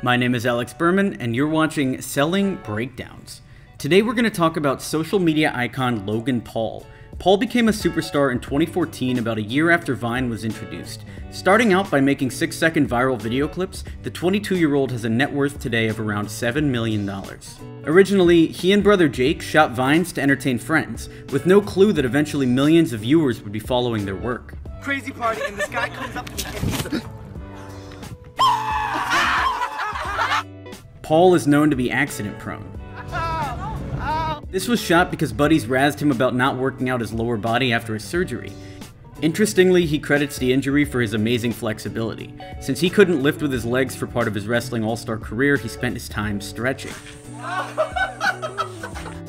My name is Alex Berman, and you're watching Selling Breakdowns. Today we're going to talk about social media icon Logan Paul. Paul became a superstar in 2014, about a year after Vine was introduced. Starting out by making 6-second viral video clips, the 22-year-old has a net worth today of around $7 million. Originally, he and brother Jake shot Vines to entertain friends, with no clue that eventually millions of viewers would be following their work. Crazy party, and this guy comes up to me and he's Paul is known to be accident-prone. This was shot because buddies razzed him about not working out his lower body after his surgery. Interestingly, he credits the injury for his amazing flexibility. Since he couldn't lift with his legs for part of his wrestling all-star career, he spent his time stretching.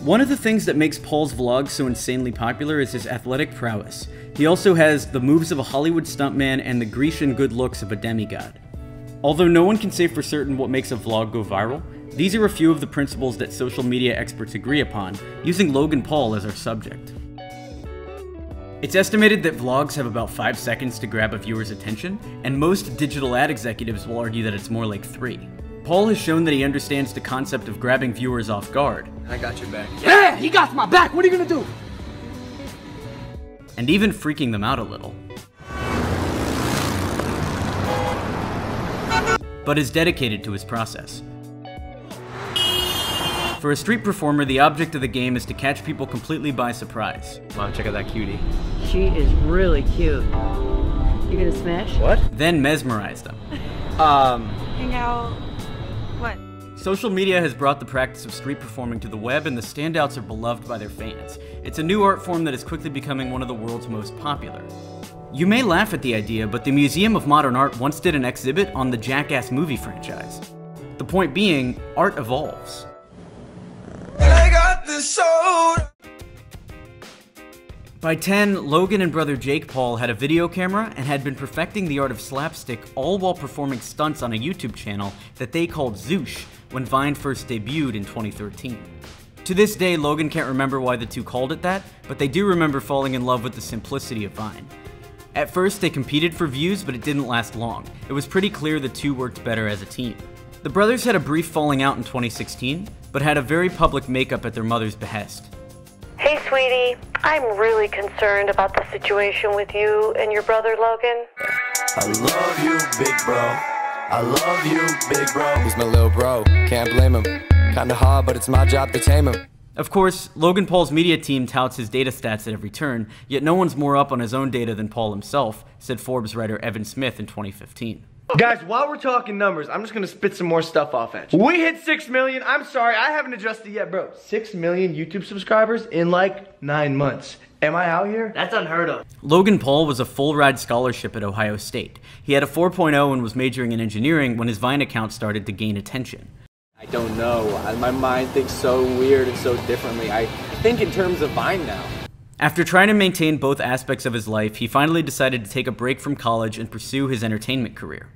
One of the things that makes Paul's vlogs so insanely popular is his athletic prowess. He also has the moves of a Hollywood stuntman and the Grecian good looks of a demigod. Although no one can say for certain what makes a vlog go viral, these are a few of the principles that social media experts agree upon, using Logan Paul as our subject. It's estimated that vlogs have about 5 seconds to grab a viewer's attention, and most digital ad executives will argue that it's more like 3. Paul has shown that he understands the concept of grabbing viewers off guard. I got your back. Yeah, he got my back. What are you gonna do? And even freaking them out a little. But is dedicated to his process. For a street performer, the object of the game is to catch people completely by surprise. Mom, check out that cutie. She is really cute. You gonna smash? What? Then mesmerize them. Hang out. What? Social media has brought the practice of street performing to the web, and the standouts are beloved by their fans. It's a new art form that is quickly becoming one of the world's most popular. You may laugh at the idea, but the Museum of Modern Art once did an exhibit on the Jackass movie franchise. The point being, art evolves. I got this soda. By 10, Logan and brother Jake Paul had a video camera and had been perfecting the art of slapstick, all while performing stunts on a YouTube channel that they called Zoosh when Vine first debuted in 2013. To this day, Logan can't remember why the two called it that, but they do remember falling in love with the simplicity of Vine. At first, they competed for views, but it didn't last long. It was pretty clear the two worked better as a team. The brothers had a brief falling out in 2016, but had a very public makeup at their mother's behest. Hey, sweetie, I'm really concerned about the situation with you and your brother, Logan. I love you, big bro. I love you, big bro. He's my little bro, can't blame him. Kinda hard, but it's my job to tame him. Of course, Logan Paul's media team touts his data stats at every turn, yet no one's more up on his own data than Paul himself, said Forbes writer Evan Smith in 2015. Guys, while we're talking numbers, I'm just gonna spit some more stuff off at you. We hit 6 million. I'm sorry, I haven't adjusted yet, bro. 6 million YouTube subscribers in like 9 months. Am I out here? That's unheard of. Logan Paul was a full-ride scholarship at Ohio State. He had a 4.0 and was majoring in engineering when his Vine account started to gain attention. I don't know. My mind thinks so weird and so differently. I think in terms of Vine now. After trying to maintain both aspects of his life, he finally decided to take a break from college and pursue his entertainment career.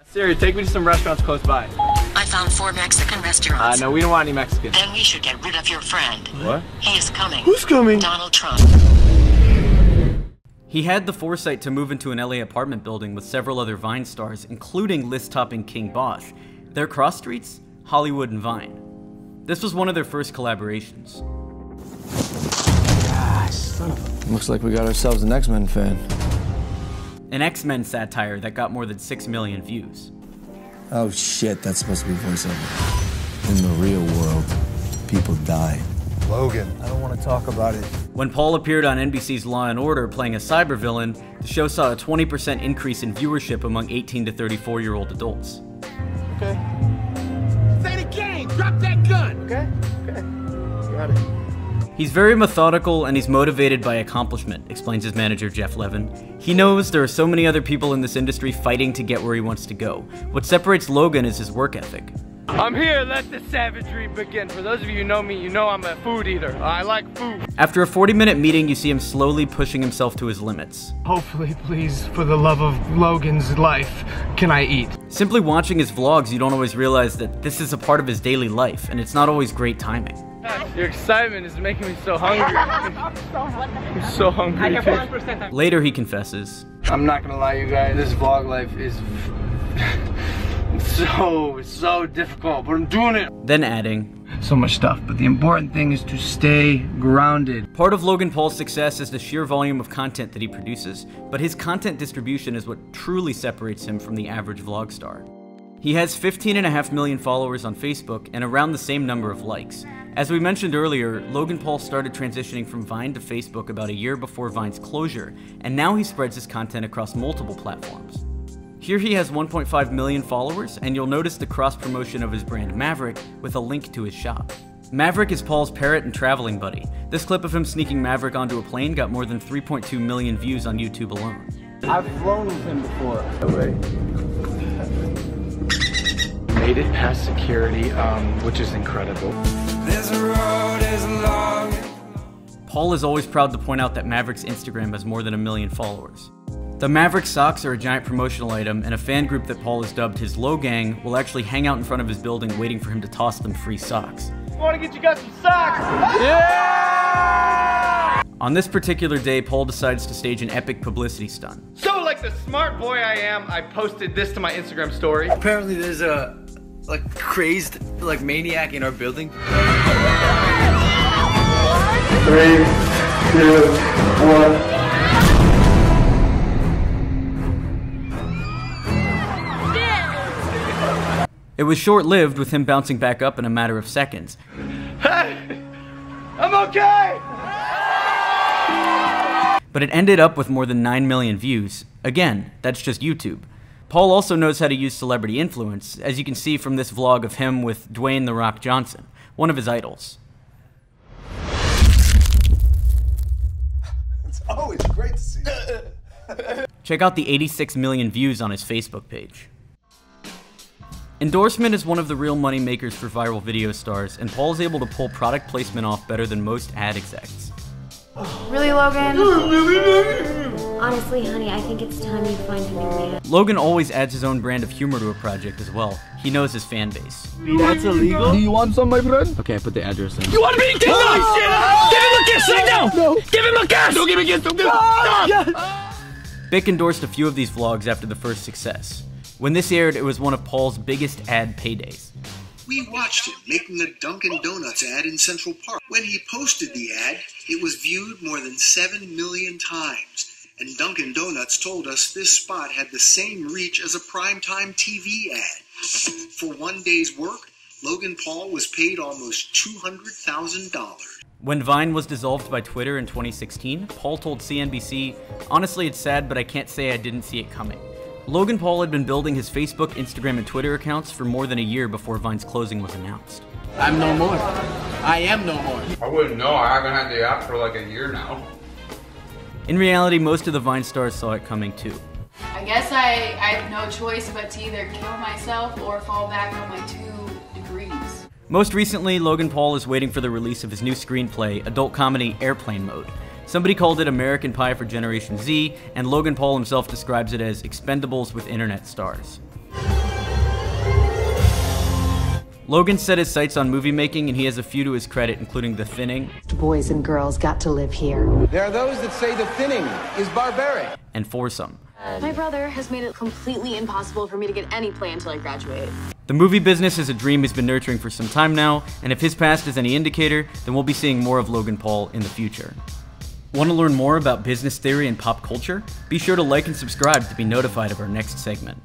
Siri, take me to some restaurants close by. I found 4 Mexican restaurants. No, we don't want any Mexicans. Then we should get rid of your friend. What? He is coming. Who's coming? Donald Trump. He had the foresight to move into an LA apartment building with several other Vine stars, including list-topping King Bosch. Their cross streets? Hollywood and Vine. This was one of their first collaborations. Ah, son of a... Looks like we got ourselves an X-Men fan. An X-Men satire that got more than 6 million views. Oh shit, that's supposed to be voiceover. In the real world, people die. Logan, I don't want to talk about it. When Paul appeared on NBC's Law & Order playing a cybervillain, the show saw a 20% increase in viewership among 18 to 34-year-old adults. Okay. Say the game! Drop that gun! Okay. Got it. He's very methodical and he's motivated by accomplishment, explains his manager Jeff Levin. He knows there are so many other people in this industry fighting to get where he wants to go. What separates Logan is his work ethic. I'm here, let the savagery begin. For those of you who know me, you know I'm a food eater. I like food. After a 40-minute meeting, you see him slowly pushing himself to his limits. Hopefully, please, for the love of Logan's life, can I eat? Simply watching his vlogs, you don't always realize that this is a part of his daily life, and it's not always great timing. Your excitement is making me so hungry. I'm so hungry. Later, he confesses, I'm not gonna lie, you guys. This vlog life is It's so difficult, but I'm doing it. Then adding, so much stuff, but the important thing is to stay grounded. part of Logan Paul's success is the sheer volume of content that he produces, but his content distribution is what truly separates him from the average vlog star. He has 15.5 million followers on Facebook and around the same number of likes. As we mentioned earlier, Logan Paul started transitioning from Vine to Facebook about a year before Vine's closure, and now he spreads his content across multiple platforms. Here he has 1.5 million followers, and you'll notice the cross-promotion of his brand Maverick with a link to his shop. Maverick is Paul's parrot and traveling buddy. This clip of him sneaking Maverick onto a plane got more than 3.2 million views on YouTube alone. I've flown with him before. Made it past security, which is incredible. This road is long. Paul is always proud to point out that Maverick's Instagram has more than 1 million followers. The Maverick socks are a giant promotional item, and a fan group that Paul has dubbed his Logang will actually hang out in front of his building waiting for him to toss them free socks. I want to get you guys some socks! Yeah! On this particular day, Paul decides to stage an epic publicity stunt. So, like the smart boy I am, I posted this to my Instagram story. Apparently there's a crazed maniac in our building. 3, 2, 1. It was short-lived, with him bouncing back up in a matter of seconds. Hey! I'm okay! But it ended up with more than 9 million views. Again, that's just YouTube. Paul also knows how to use celebrity influence, as you can see from this vlog of him with Dwayne "The Rock" Johnson, one of his idols. It's always great to see you. Check out the 86 million views on his Facebook page. Endorsement is one of the real money makers for viral video stars, and Paul is able to pull product placement off better than most ad execs. Really, Logan? Honestly, honey, I think it's time you find a new man. Logan always adds his own brand of humor to a project as well. He knows his fan base. That's illegal? Do you want some, my friend? Okay, I put the address in. You want me to kill him? Give him a kiss right now! No. Give him a kiss! Don't give me a kiss! Don't give him a Bic endorsed a few of these vlogs after the first success. When this aired, it was one of Paul's biggest ad paydays. We watched him making a Dunkin' Donuts ad in Central Park. When he posted the ad, it was viewed more than 7 million times. And Dunkin' Donuts told us this spot had the same reach as a primetime TV ad. For one day's work, Logan Paul was paid almost $200,000. When Vine was dissolved by Twitter in 2016, Paul told CNBC, "Honestly, it's sad, but I can't say I didn't see it coming." Logan Paul had been building his Facebook, Instagram, and Twitter accounts for more than a year before Vine's closing was announced. I'm no more. I am no more. I wouldn't know. I haven't had the app for like a year now. In reality, most of the Vine stars saw it coming too. I guess I have no choice but to either kill myself or fall back on my 2 degrees. Most recently, Logan Paul is waiting for the release of his new screenplay, adult comedy Airplane Mode. Somebody called it American Pie for Generation Z, and Logan Paul himself describes it as Expendables with internet stars. Logan set his sights on movie making, and he has a few to his credit, including The Thinning. Boys and girls got to live here. There are those that say The Thinning is barbaric. And Foursome. My brother has made it completely impossible for me to get any play until I graduate. The movie business is a dream he's been nurturing for some time now, and if his past is any indicator, then we'll be seeing more of Logan Paul in the future. Want to learn more about business theory and pop culture? Be sure to like and subscribe to be notified of our next segment.